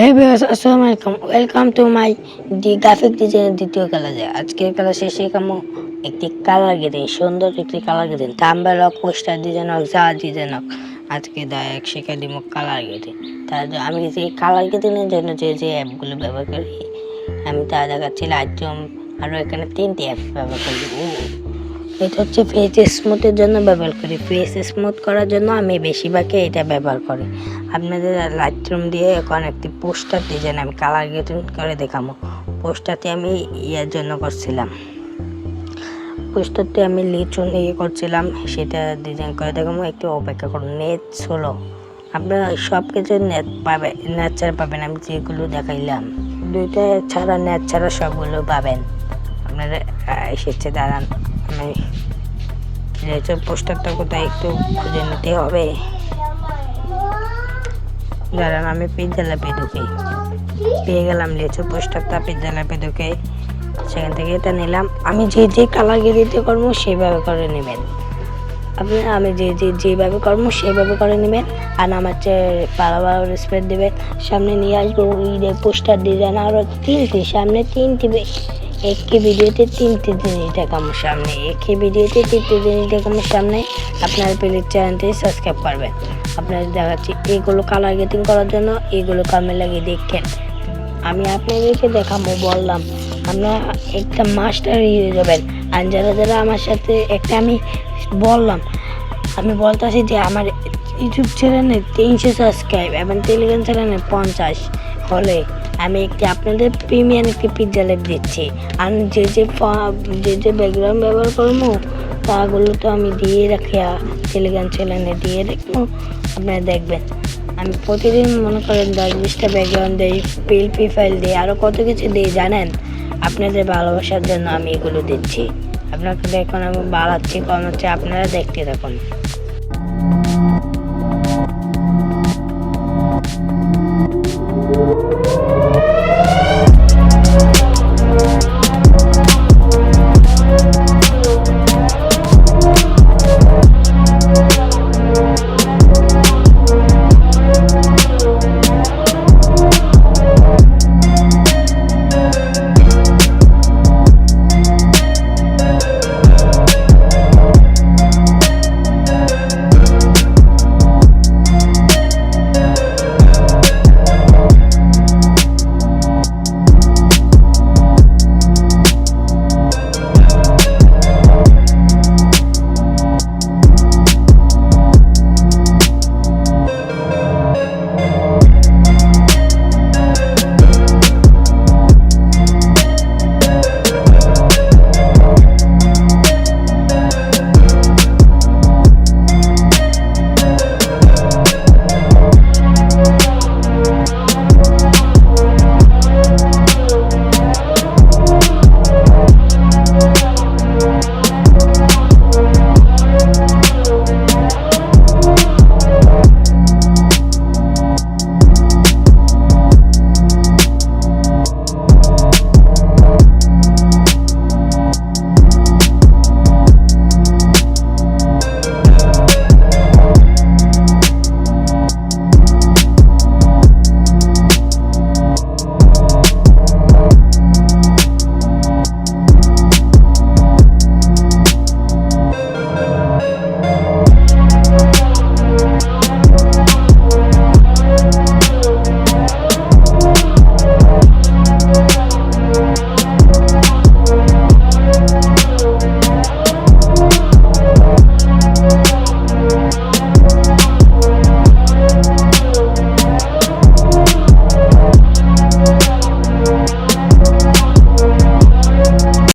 হ্যাঁ ভিউয়ার্স, আসসালামু আলাইকুম। ওয়েলকাম টু মাই গ্রাফিক ডিজাইনের দ্বিতীয় ক্লাসে। আজকের ক্লাসে শেখাবো একটি কালার গ্রেডিং, সুন্দর একটি কালার গ্রেডিং, থাম্বনেল হোক, পোস্টার ডিজাইন হোক, যা ডিজাইন হোক, আজকে ডাইরেক্ট শিখে দিব কালার গ্রেডিং। তার আমি যে কালার গ্রেডিংয়ের জন্য যে অ্যাপগুলো ব্যবহার করি আমি তা দেখাচ্ছি। লাইটরুম, আরও এখানে 3টি অ্যাপ ব্যবহার করি। এটা হচ্ছে ফেস স্মুথের জন্য ব্যবহার করি। ফেস স্মুথ করার জন্য আমি বেশিরভাগই এটা ব্যবহার করি। আপনাদের লাইটরুম দিয়ে এখন একটি পোস্টার ডিজাইন আমি কালার গ্রেডিং করে দেখাবো। পোস্টারটি আমি ইয়ের জন্য করছিলাম, পোস্টারটি আমি লিচু নিয়ে করছিলাম, সেটা ডিজাইন করে দেখাবো। একটু অপেক্ষা করুন, নেট ষোলো, আপনারা সব কিছু নেট পাবেন, নেট ছাড়া পাবেন। আমি যেগুলো দেখাইলাম দুইটা ছাড়া, নেট ছাড়া সবগুলো পাবেন। আপনারা এসেছে, দাঁড়ান, আমি লেচুর পোস্টারটা কোথায় একটু খুঁজে নিতে হবে। দাঁড়ান, আমি পিৎজা ল্যাবে ঢুকে পেয়ে গেলাম লেচুর পোস্টারটা। পিৎজা ল্যাবে ঢুকে সেখান থেকে এটা নিলাম। আমি যে কালার গ্রেডিংটা করবো সেইভাবে করে নেবেন আপনারা। আমি যেভাবে করবো সেইভাবে করে নেবেন। আর আমার পাড়া স্প্রে দেবেন। সামনে নিয়ে আসবো পোস্টার ডিজাইন আরও 3টি, সামনে 3টি, একটি ভিডিওতে 3টি জিনিস দেখাবো সামনে, একটি ভিডিওতে 3টি জিনিস দেখাবো সামনে। আপনারা প্লিজ চ্যানেলটি সাবস্ক্রাইব করবেন। আপনাদের দেখাচ্ছি এইগুলো কালার গ্রেডিং করার জন্য, এইগুলো কামে লাগিয়ে দেখেন। আমি আপনাদেরকে দেখাবো, বললাম আপনারা একটা মাস্টার হয়ে যাবেন। আর যারা আমার সাথে একটা আমি বললাম, আমি বলতেছি যে আমার ইউটিউব চ্যানেলে 300 সাবস্ক্রাইব এবং টেলিগ্রাম চ্যানেলে 50 হলে আমি আপনাদের প্রিমিয়াম একটি পিৎজা ল্যাব দিচ্ছি। আর যে ব্যাকগ্রাউন্ড ব্যবহার করবো তাগুলো তো আমি দিয়ে রাখি, টেলিগ্রাম চ্যানেলে দিয়ে রাখবো। আপনারা দেখবেন আমি প্রতিদিন মনে করেন 10-20টা ব্যাকগ্রাউন্ড দিই, পিএলপি ফাইল দিই, আরও কত কিছু দিই জানেন। আপনাদের ভালোবাসার জন্য আমি এগুলো দিচ্ছি। আপনাকে দেখুন আমি বাড়াচ্ছি, কমাচ্ছি, আপনারা দেখতে থাকুন।